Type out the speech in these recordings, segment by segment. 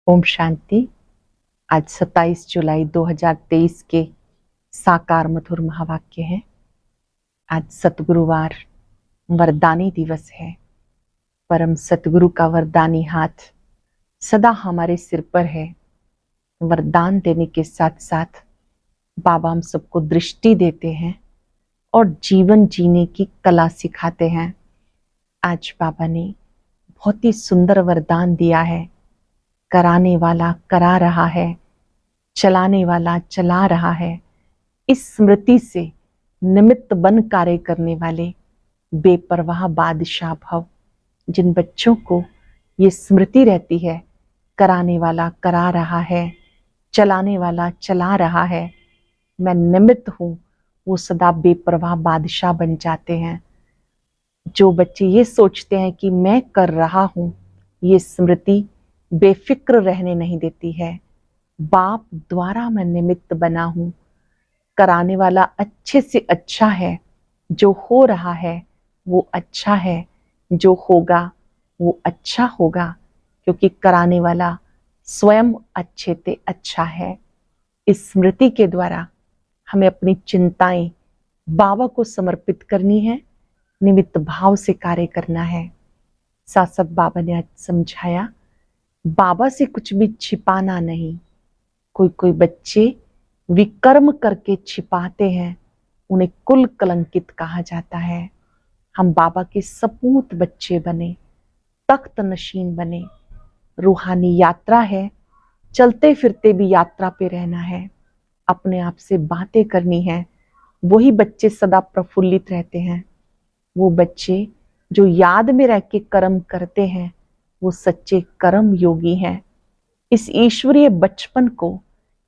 ओम शांति। आज 27 जुलाई 2023 के साकार मधुर महावाक्य है। आज सतगुरुवार वरदानी दिवस है। परम सतगुरु का वरदानी हाथ सदा हमारे सिर पर है। वरदान देने के साथ साथ बाबा हम सबको दृष्टि देते हैं और जीवन जीने की कला सिखाते हैं। आज बाबा ने बहुत ही सुंदर वरदान दिया है। कराने वाला करा रहा है, चलाने वाला चला रहा है। इस स्मृति से निमित्त बन कार्य करने वाले बेपरवाह बादशाह भव। जिन बच्चों को ये स्मृति रहती है, कराने वाला करा रहा है, चलाने वाला चला रहा है, मैं निमित्त हूं, वो सदा बेपरवाह बादशाह बन जाते हैं। जो बच्चे ये सोचते हैं कि मैं कर रहा हूं, ये स्मृति बेफिक्र रहने नहीं देती है। बाप द्वारा मैं निमित्त बना हूं। कराने वाला अच्छे से अच्छा है। जो हो रहा है वो अच्छा है, जो होगा वो अच्छा होगा, क्योंकि कराने वाला स्वयं अच्छे से अच्छा है। इस स्मृति के द्वारा हमें अपनी चिंताएं बाबा को समर्पित करनी है, निमित्त भाव से कार्य करना है। साथ साथ बाबा ने आज समझाया, बाबा से कुछ भी छिपाना नहीं। कोई बच्चे विकर्म करके छिपाते हैं, उन्हें कुल कलंकित कहा जाता है। हम बाबा के सपूत बच्चे बने, तख्त नशीन बने। रूहानी यात्रा है, चलते फिरते भी यात्रा पे रहना है। अपने आप से बातें करनी है। वही बच्चे सदा प्रफुल्लित रहते हैं। वो बच्चे जो याद में रह के कर्म करते हैं, वो सच्चे कर्म योगी हैं। इस ईश्वरीय बचपन को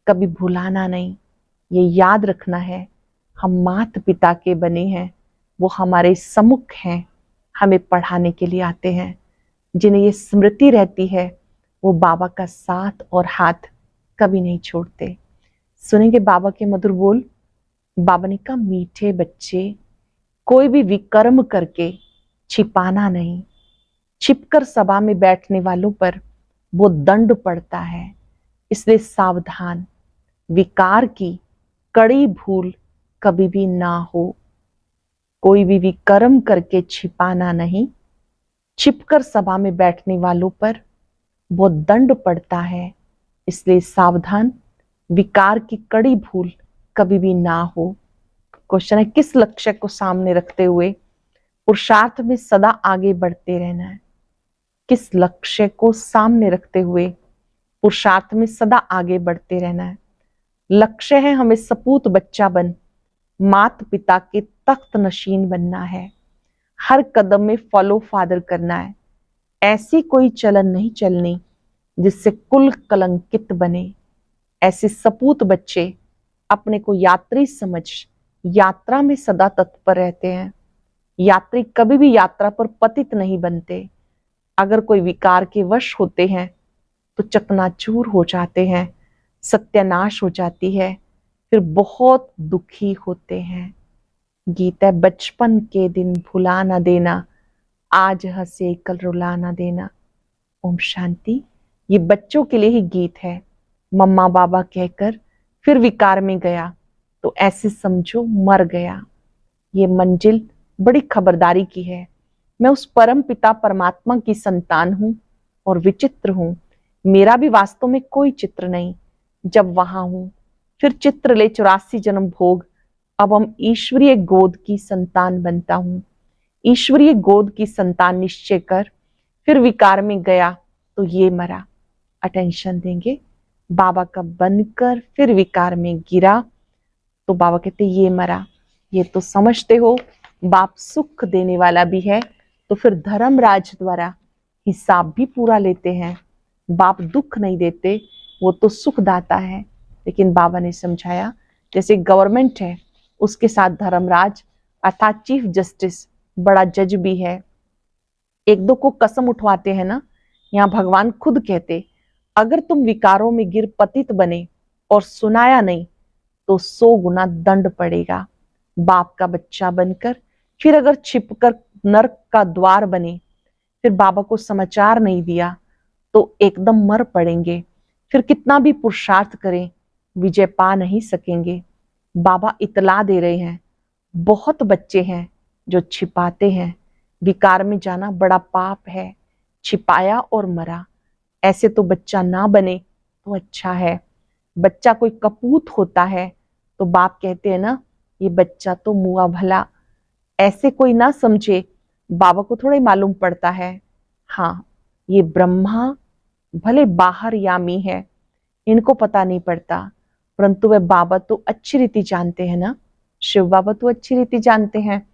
कभी भुलाना नहीं, ये याद रखना है। हम माता पिता के बने हैं, वो हमारे सम्मुख हैं, हमें पढ़ाने के लिए आते हैं। जिन्हें ये स्मृति रहती है, वो बाबा का साथ और हाथ कभी नहीं छोड़ते। सुनेंगे बाबा के मधुर बोल। बाबा ने कहा, मीठे बच्चे, कोई भी विकर्म करके छिपाना नहीं। छिपकर सभा में बैठने वालों पर वो दंड पड़ता है, इसलिए सावधान। विकार की कड़ी भूल कभी भी ना हो। कोई भी विकर्म करके छिपाना नहीं। छिपकर सभा में बैठने वालों पर वो दंड पड़ता है, इसलिए सावधान। विकार की कड़ी भूल कभी भी ना हो। क्वेश्चन है, किस लक्ष्य को सामने रखते हुए पुरुषार्थ में सदा आगे बढ़ते रहना है? किस लक्ष्य को सामने रखते हुए पुरुषार्थ में सदा आगे बढ़ते रहना है? लक्ष्य है हमें सपूत बच्चा बन मात पिता के तख्त नशीन बनना है। हर कदम में फॉलो फादर करना है। ऐसी कोई चलन नहीं चलनी जिससे कुल कलंकित बने। ऐसे सपूत बच्चे अपने को यात्री समझ यात्रा में सदा तत्पर रहते हैं। यात्री कभी भी यात्रा पर पतित नहीं बनते। अगर कोई विकार के वश होते हैं तो चकनाचूर हो जाते हैं, सत्यानाश हो जाती है, फिर बहुत दुखी होते हैं। गीता, बचपन के दिन भुला ना देना, आज हंसे कल रुला ना देना। ओम शांति। ये बच्चों के लिए ही गीत है। मम्मा बाबा कहकर फिर विकार में गया तो ऐसे समझो मर गया। ये मंजिल बड़ी खबरदारी की है। मैं उस परम पिता परमात्मा की संतान हूं और विचित्र हूं। मेरा भी वास्तव में कोई चित्र नहीं। जब वहां हूं फिर चित्र ले 84 जन्म भोग। अब हम ईश्वरीय गोद की संतान बनता हूं। ईश्वरीय गोद की संतान निश्चय कर। फिर विकार में गया तो ये मरा। अटेंशन देंगे। बाबा का बनकर फिर विकार में गिरा तो बाबा कहते ये मरा। ये तो समझते हो बाप सुख देने वाला भी है, तो फिर धर्मराज द्वारा हिसाब भी पूरा लेते हैं। बाप दुख नहीं देते, वो तो सुख दाता है। लेकिन बाबा ने समझाया, जैसे गवर्नमेंट है, उसके साथ धर्मराज अर्थात चीफ जस्टिस बड़ा जज भी है। एक दो को कसम उठवाते हैं ना, यहाँ भगवान खुद कहते, अगर तुम विकारों में गिर पतित बने और सुनाया नहीं तो 100 गुना दंड पड़ेगा। बाप का बच्चा बनकर फिर अगर छिपकर नरक का द्वार बने, फिर बाबा को समाचार नहीं दिया तो एकदम मर पड़ेंगे, फिर कितना भी पुरुषार्थ करें विजय पा नहीं सकेंगे। बाबा इतला दे रहे हैं, बहुत बच्चे हैं जो छिपाते हैं। विकार में जाना बड़ा पाप है, छिपाया और मरा। ऐसे तो बच्चा ना बने तो अच्छा है। बच्चा कोई कपूत होता है तो बाप कहते हैं ना, ये बच्चा तो मुआ भला। ऐसे कोई ना समझे, बाबा को थोड़ा ही मालूम पड़ता है। हाँ, ये ब्रह्मा भले बाहर यामी है, इनको पता नहीं पड़ता, परंतु वह बाबा तो अच्छी रीति जानते हैं ना। शिव बाबा तो अच्छी रीति जानते हैं।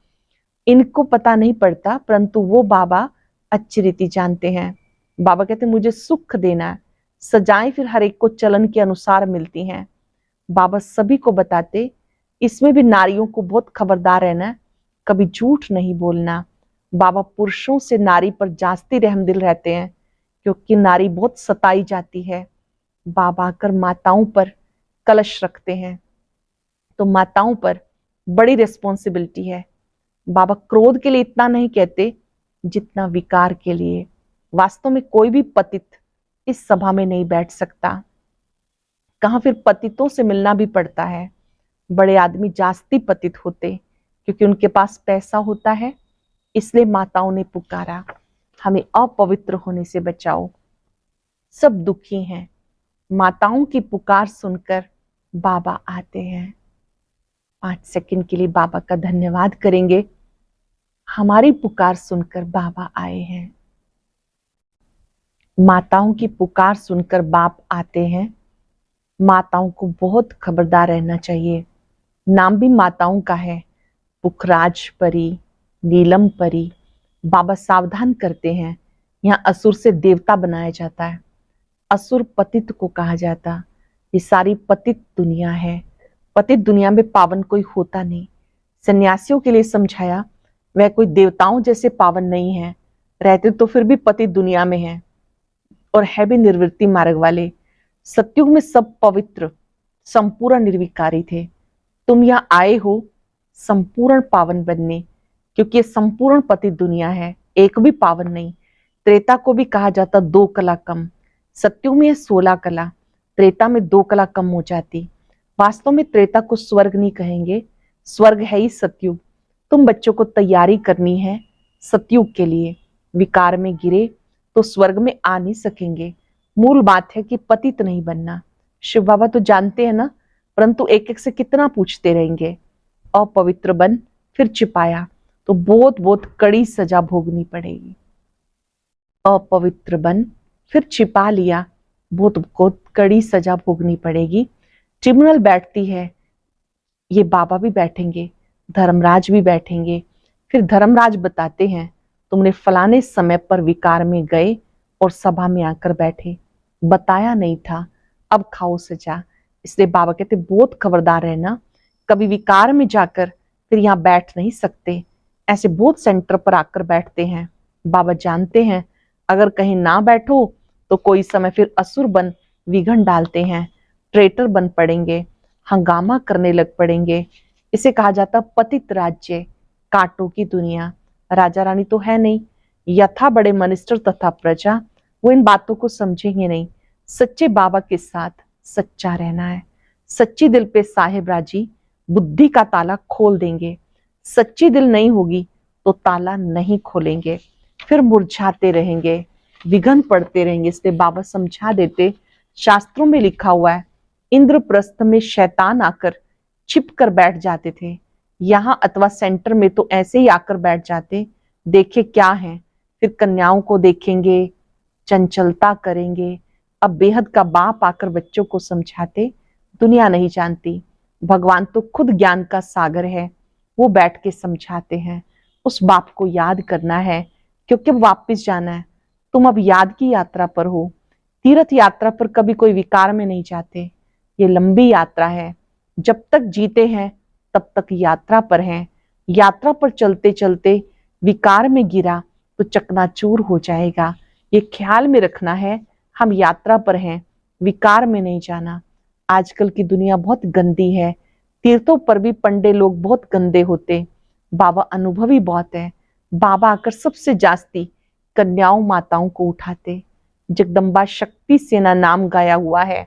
इनको पता नहीं पड़ता, परंतु वो बाबा अच्छी रीति जानते हैं। बाबा कहते मुझे सुख देना है। सजाएं फिर हर एक को चलन के अनुसार मिलती हैं। बाबा सभी को बताते, इसमें भी नारियों को बहुत खबरदार रहना है, कभी झूठ नहीं बोलना। बाबा पुरुषों से नारी पर जास्ती रहमदिल रहते हैं, क्योंकि नारी बहुत सताई जाती है। बाबा आकर माताओं पर कलश रखते हैं, तो माताओं पर बड़ी रिस्पॉन्सिबिलिटी है। बाबा क्रोध के लिए इतना नहीं कहते जितना विकार के लिए। वास्तव में कोई भी पतित इस सभा में नहीं बैठ सकता। कहां फिर पतितों से मिलना भी पड़ता है। बड़े आदमी जास्ती पतित होते, क्योंकि उनके पास पैसा होता है। इसलिए माताओं ने पुकारा, हमें अपवित्र होने से बचाओ। सब दुखी हैं। माताओं की पुकार सुनकर बाबा आते हैं। 5 सेकंड के लिए बाबा का धन्यवाद करेंगे। हमारी पुकार सुनकर बाबा आए हैं। माताओं की पुकार सुनकर बाप आते हैं। माताओं को बहुत खबरदार रहना चाहिए। नाम भी माताओं का है, पुखराज परी, नीलम परी। बाबा सावधान करते हैं, यहाँ असुर से देवता बनाया जाता है। असुर पतित को कहा जाता। ये सारी पतित दुनिया है। पतित दुनिया में पावन कोई होता नहीं। सन्यासियों के लिए समझाया, वह कोई देवताओं जैसे पावन नहीं है, रहते तो फिर भी पतित दुनिया में है और है भी निर्वृत्ति मार्ग वाले। सतयुग में सब पवित्र संपूर्ण निर्विकारी थे। तुम यहाँ आए हो संपूर्ण पावन बनने, क्योंकि ये संपूर्ण पतित दुनिया है, एक भी पावन नहीं। त्रेता को भी कहा जाता 2 कला कम। सतयुग में 16 कला, त्रेता में 2 कला कम हो जाती। वास्तव में त्रेता को स्वर्ग नहीं कहेंगे, स्वर्ग है ही सतयुग। तुम बच्चों को तैयारी करनी है सतयुग के लिए। विकार में गिरे तो स्वर्ग में आ नहीं सकेंगे। मूल बात है कि पतित नहीं बनना। शिव बाबा तो जानते हैं ना, परंतु एक एक से कितना पूछते रहेंगे। अपवित्र बन फिर छिपाया तो बहुत बहुत कड़ी सजा भोगनी पड़ेगी। अपवित्र बन फिर छिपा लिया, बहुत बहुत कड़ी सजा भोगनी पड़ेगी। ट्रिब्यूनल बैठती है, ये बाबा भी बैठेंगे, धर्मराज भी बैठेंगे। फिर धर्मराज बताते हैं, तुमने फलाने समय पर विकार में गए और सभा में आकर बैठे, बताया नहीं था, अब खाओ सजा। इसलिए बाबा कहते बहुत खबरदार रहना, कभी विकार में जाकर फिर यहाँ बैठ नहीं सकते। ऐसे बहुत सेंटर पर आकर बैठते हैं। बाबा जानते हैं अगर कहीं ना बैठो तो कोई समय फिर असुर बन विघन डालते हैं, ट्रेटर बन पड़ेंगे, हंगामा करने लग पड़ेंगे। इसे कहा जाता पतित राज्य, कांटों की दुनिया। राजा रानी तो है नहीं, यथा बड़े मिनिस्टर तथा प्रजा, वो इन बातों को समझेंगे नहीं। सच्चे बाबा के साथ सच्चा रहना है। सच्ची दिल पे साहिब राजी बुद्धि का ताला खोल देंगे। सच्ची दिल नहीं होगी तो ताला नहीं खोलेंगे, फिर मुरझाते रहेंगे, विघन पड़ते रहेंगे। इसलिए बाबा समझा देते, शास्त्रों में लिखा हुआ है, इंद्रप्रस्थ में शैतान आकर छिप कर बैठ जाते थे, यहाँ अथवा सेंटर में तो ऐसे ही आकर बैठ जाते। देखे क्या है, फिर कन्याओं को देखेंगे, चंचलता करेंगे। अब बेहद का बाप आकर बच्चों को समझाते, दुनिया नहीं जानती, भगवान तो खुद ज्ञान का सागर है, वो बैठ के समझाते हैं। उस बाप को याद करना है, क्योंकि अब वापस जाना है। तुम अब याद की यात्रा पर हो। तीर्थ यात्रा पर कभी कोई विकार में नहीं जाते। ये लंबी यात्रा है, जब तक जीते हैं तब तक यात्रा पर हैं। यात्रा पर चलते चलते विकार में गिरा तो चकनाचूर हो जाएगा। ये ख्याल में रखना है, हम यात्रा पर हैं, विकार में नहीं जाना। आजकल की दुनिया बहुत गंदी है, तीर्थों पर भी पंडे लोग बहुत गंदे होते। बाबा अनुभवी बहुत है। बाबा आकर सबसे जास्ती कन्याओं माताओं को उठाते। जगदम्बा शक्ति सेना नाम गाया हुआ है।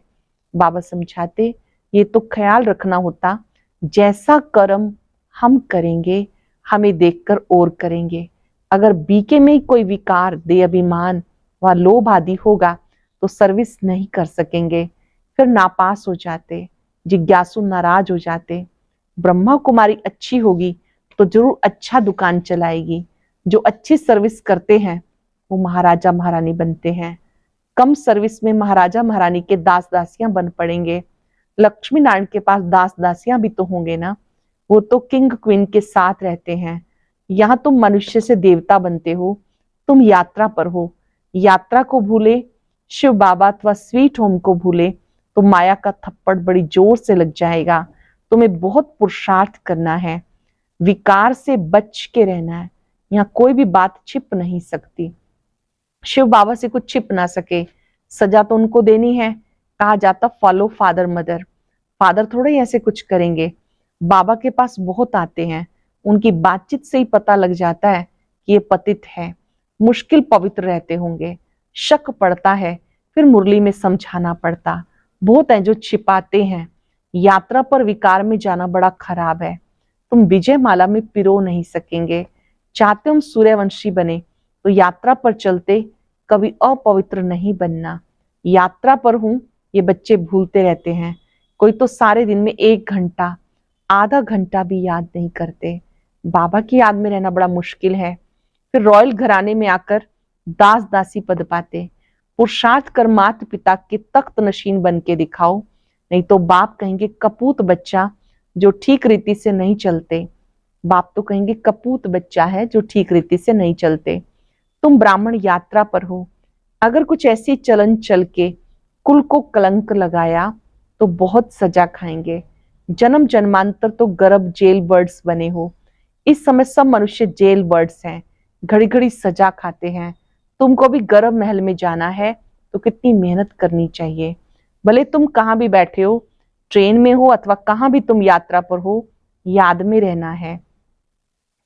बाबा समझाते ये तो ख्याल रखना होता, जैसा कर्म हम करेंगे हमें देखकर और करेंगे। अगर बीके में कोई विकार, दे अभिमान व लोभ आदि होगा तो सर्विस नहीं कर सकेंगे, फिर नापास हो जाते, जिज्ञासु नाराज हो जाते। ब्रह्मा कुमारी अच्छी होगी तो जरूर अच्छा दुकान चलाएगी। जो अच्छी सर्विस करते हैं वो महाराजा महारानी बनते हैं। कम सर्विस में महाराजा महारानी के दास दासियां बन पड़ेंगे। लक्ष्मी नारायण के पास दास दासियां भी तो होंगे ना, वो तो किंग क्वीन के साथ रहते हैं। यहाँ तुम मनुष्य से देवता बनते हो, तुम यात्रा पर हो। यात्रा को भूले, शिव बाबा अथवा स्वीट होम को भूले तो माया का थप्पड़ बड़ी जोर से लग जाएगा। तुम्हें बहुत पुरुषार्थ करना है, विकार से बच के रहना है। यहाँ कोई भी बात छिप नहीं सकती। शिव बाबा से कुछ छिप ना सके, सजा तो उनको देनी है। कहा जाता फॉलो फादर मदर, फादर थोड़े ही ऐसे कुछ करेंगे। बाबा के पास बहुत आते हैं, उनकी बातचीत से ही पता लग जाता है कि ये पतित है, मुश्किल पवित्र रहते होंगे। शक पड़ता है, फिर मुरली में समझाना पड़ता। बहुत है जो छिपाते हैं। यात्रा पर विकार में जाना बड़ा खराब है, तुम विजय माला में पिरो नहीं सकेंगे। चाहते हम सूर्यवंशी बने तो यात्रा पर चलते कभी अपवित्र नहीं बनना। यात्रा पर हूं ये बच्चे भूलते रहते हैं। कोई तो सारे दिन में 1 घंटा, आधा घंटा भी याद नहीं करते। बाबा की याद में रहना बड़ा मुश्किल है। फिर रॉयल घराने में आकर दास दासी पद पाते। पुरुषार्थ कर माता पिता के तख्त नशीन बन के दिखाओ, नहीं तो बाप कहेंगे कपूत बच्चा जो ठीक रीति से नहीं चलते। बाप तो कहेंगे कपूत बच्चा है जो ठीक रीति से नहीं चलते। तुम ब्राह्मण यात्रा पर हो, अगर कुछ ऐसी चलन चल के कुल को कलंक लगाया तो बहुत सजा खाएंगे। जन्म जन्मांतर तो गर्भ जेल बर्ड्स बने हो। इस समय सब मनुष्य जेल बर्ड्स हैं, घड़ी घड़ी सजा खाते हैं। तुमको भी गर्भ महल में जाना है तो कितनी मेहनत करनी चाहिए। भले तुम कहाँ भी बैठे हो, ट्रेन में हो अथवा कहाँ भी तुम यात्रा पर हो, याद में रहना है।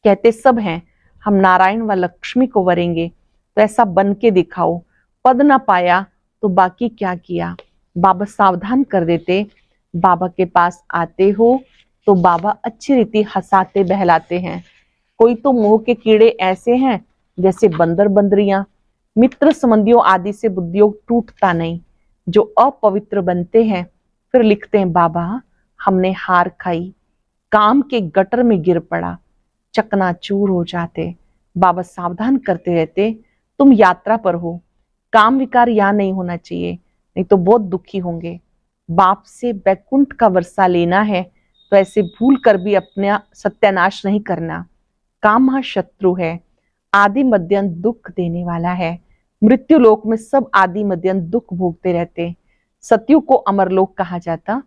कहते सब हैं हम नारायण व लक्ष्मी को वरेंगे, तो ऐसा बन के दिखाओ। पद ना पाया तो बाकी क्या किया। बाबा सावधान कर देते। बाबा के पास आते हो तो बाबा अच्छी रीति हंसाते बहलाते हैं। कोई तो मोह के कीड़े ऐसे हैं जैसे बंदर बंदरियां। मित्र संबंधियों आदि से बुद्धियोग टूटता नहीं। जो अपवित्र बनते हैं फिर लिखते हैं बाबा हमने हार खाई, काम के गटर में गिर पड़ा, चकनाचूर हो जाते। बाबा सावधान करते रहते तुम यात्रा पर हो, काम विकार यहाँ नहीं होना चाहिए, नहीं तो बहुत दुखी होंगे। बाप से बैकुंठ का वर्षा लेना है तो ऐसे भूल कर भी अपना सत्यानाश नहीं करना। काम महाशत्रु है, आदि मध्यंत दुख देने वाला है। मृत्यु लोक में सब आदि मध्यंत दुख भोगते रहते। सत्यु को अमरलोक कहा जाता।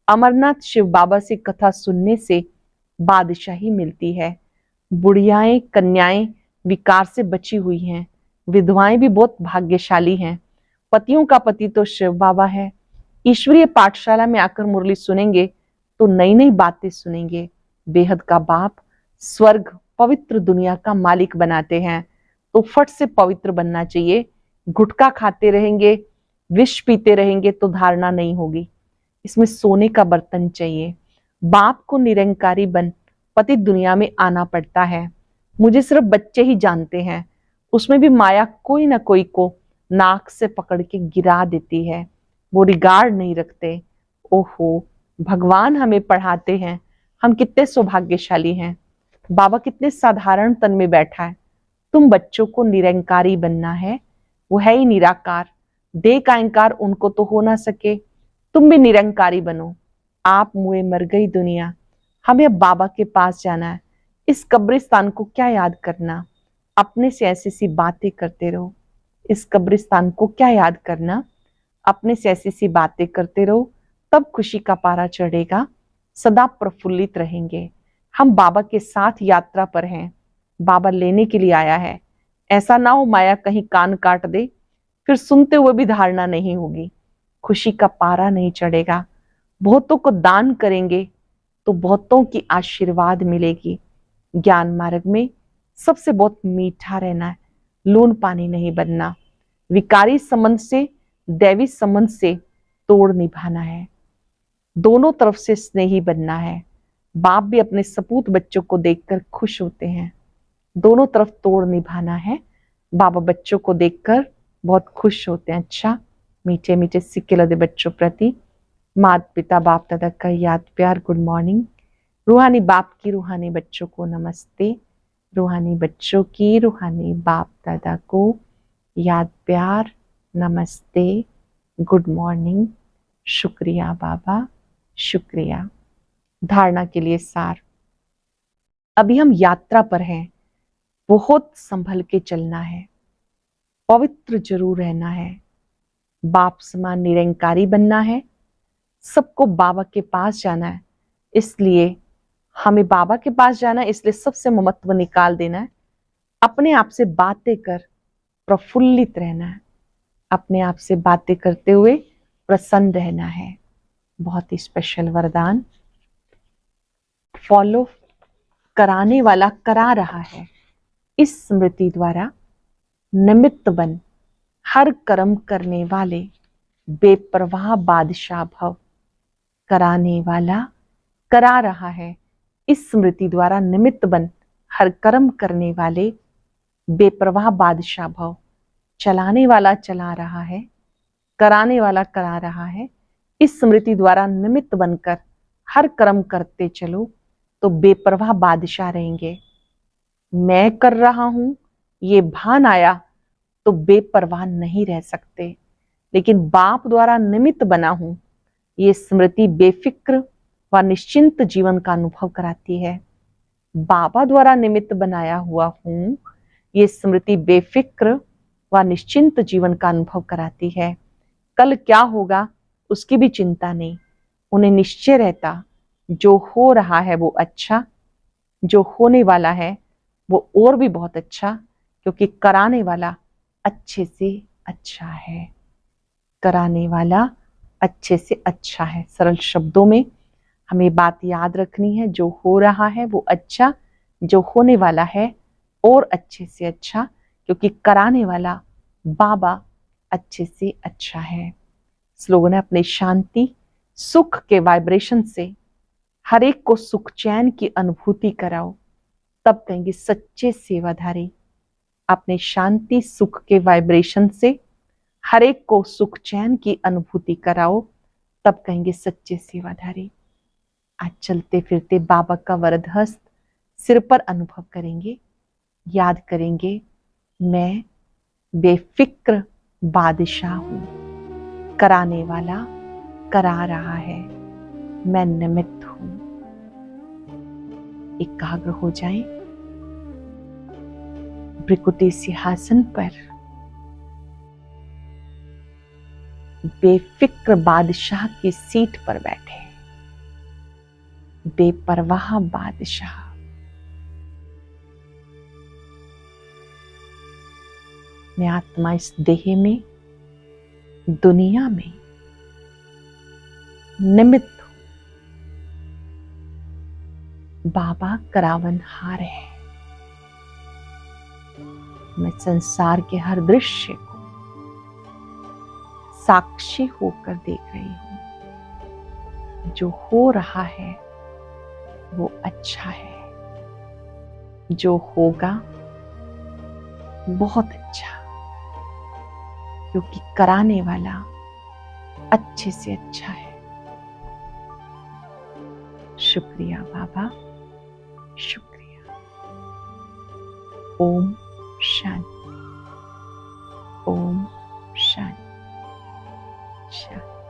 अमरनाथ शिव बाबा से कथा सुनने से बादशाही मिलती है। बुढ़ियाएं कन्याएं विकार से बची हुई हैं, विधवाएं भी बहुत भाग्यशाली हैं। पतियों का पति तो शिव बाबा है। ईश्वरीय पाठशाला में आकर मुरली सुनेंगे तो नई नई बातें सुनेंगे। बेहद का बाप स्वर्ग पवित्र दुनिया का मालिक बनाते हैं, तो फट से पवित्र बनना चाहिए। गुटखा खाते रहेंगे, विष पीते रहेंगे तो धारणा नहीं होगी। इसमें सोने का बर्तन चाहिए। बाप को निरंकारी बन पति दुनिया में आना पड़ता है। मुझे सिर्फ बच्चे ही जानते हैं, उसमें भी माया कोई ना कोई को नाक से पकड़ के गिरा देती है। वो रिगार्ड नहीं रखते। ओहो, भगवान हमें पढ़ाते हैं, हम कितने सौभाग्यशाली हैं। बाबा कितने साधारण तन में बैठा है। तुम बच्चों को निरंकारी बनना है, वो है ही निराकार। देह का अहंकार उनको तो हो ना सके, तुम भी निरंकारी बनो। आप मुए मर गई दुनिया, हमें अब बाबा के पास जाना है। इस कब्रिस्तान को क्या याद करना, अपने से ऐसी सी बातें करते रहो। इस कब्रिस्तान को क्या याद करना, अपने से ऐसी सी बातें करते रहो, तब खुशी का पारा चढ़ेगा, सदा प्रफुल्लित रहेंगे। हम बाबा के साथ यात्रा पर हैं, बाबा लेने के लिए आया है। ऐसा ना हो माया कहीं कान काट दे, फिर सुनते हुए भी धारणा नहीं होगी, खुशी का पारा नहीं चढ़ेगा। बहुतों को दान करेंगे तो बहुतों की आशीर्वाद मिलेगी। ज्ञान मार्ग में सबसे बहुत मीठा रहना है, लून पानी नहीं बनना। विकारी संबंध से, दैवी संबंध से तोड़ निभाना है। दोनों तरफ से स्नेही बनना है। बाप भी अपने सपूत बच्चों को देखकर खुश होते हैं। दोनों तरफ तोड़ निभाना है। बाबा बच्चों को देखकर बहुत खुश होते हैं। अच्छा, मीठे मीठे सिक्के लदे बच्चों प्रति माता पिता बाप दादा का याद प्यार गुड मॉर्निंग। रूहानी बाप की रूहानी बच्चों को नमस्ते। रूहानी बच्चों की रूहानी बाप दादा को याद प्यार नमस्ते गुड मॉर्निंग। शुक्रिया बाबा, शुक्रिया। धारणा के लिए सार। अभी हम यात्रा पर हैं। बहुत संभल के चलना है। पवित्र जरूर रहना है। बाप समान निरंकारी बनना है। सबको बाबा के पास जाना है। इसलिए हमें बाबा के पास जाना है, इसलिए सबसे ममत्व निकाल देना है। अपने आप से बातें कर प्रफुल्लित रहना है। अपने आप से बातें करते हुए प्रसन्न रहना है। बहुत ही स्पेशल वरदान। फॉलो कराने वाला करा रहा है। इस स्मृति द्वारा निमित्त बन हर कर्म करने वाले बेपरवाह बादशाह भव। कराने वाला करा रहा है। इस स्मृति द्वारा निमित्त बन हर कर्म करने वाले बेपरवाह बादशाह भव। चलाने वाला चला रहा है, कराने वाला करा रहा है। इस स्मृति द्वारा निमित्त बनकर हर कर्म करते चलो तो बेपरवाह बादशाह रहेंगे। मैं कर रहा हूं ये भान आया तो बेपरवाह नहीं रह सकते, लेकिन बाप द्वारा निमित्त बना हूं ये स्मृति बेफिक्र व निश्चिंत जीवन का अनुभव कराती है। बाबा द्वारा निमित्त बनाया हुआ हूं ये स्मृति बेफिक्र व निश्चिंत जीवन का अनुभव कराती है। कल क्या होगा उसकी भी चिंता नहीं। उन्हें निश्चय रहता जो हो रहा है वो अच्छा, जो होने वाला है वो और भी बहुत अच्छा, क्योंकि कराने वाला अच्छे से अच्छा है। कराने वाला अच्छे से अच्छा है। सरल शब्दों में हमें बात याद रखनी है, जो हो रहा है वो अच्छा, जो होने वाला है और अच्छे से अच्छा, क्योंकि कराने वाला बाबा अच्छे से अच्छा है। स्लोगन है अपने शांति सुख के वाइब्रेशन से हर एक को सुख चैन की अनुभूति कराओ, तब कहेंगे सच्चे सेवाधारी। अपने शांति सुख के वाइब्रेशन से हर एक को सुख चैन की अनुभूति कराओ, तब कहेंगे सच्चे सेवाधारी। आज चलते फिरते बाबा का वरद हस्त सिर पर अनुभव करेंगे। याद करेंगे मैं बेफिक्र बादशाह हूं। कराने वाला करा रहा है, मैं निमित्त हूं। एकाग्र हो जाएं। भ्रिकुटी सिंहासन पर बेफिक्र बादशाह की सीट पर बैठे। बेपरवाह बादशाह। मैं आत्मा इस देह में, दुनिया में निमित्त हूं। बाबा करावनहार है। मैं संसार के हर दृश्य को साक्षी होकर देख रही हूं। जो हो रहा है वो अच्छा है, जो होगा बहुत अच्छा, क्योंकि कराने वाला अच्छे से अच्छा है। शुक्रिया बाबा, शुक्रिया। ओम शांति, ओम शांति, शांति।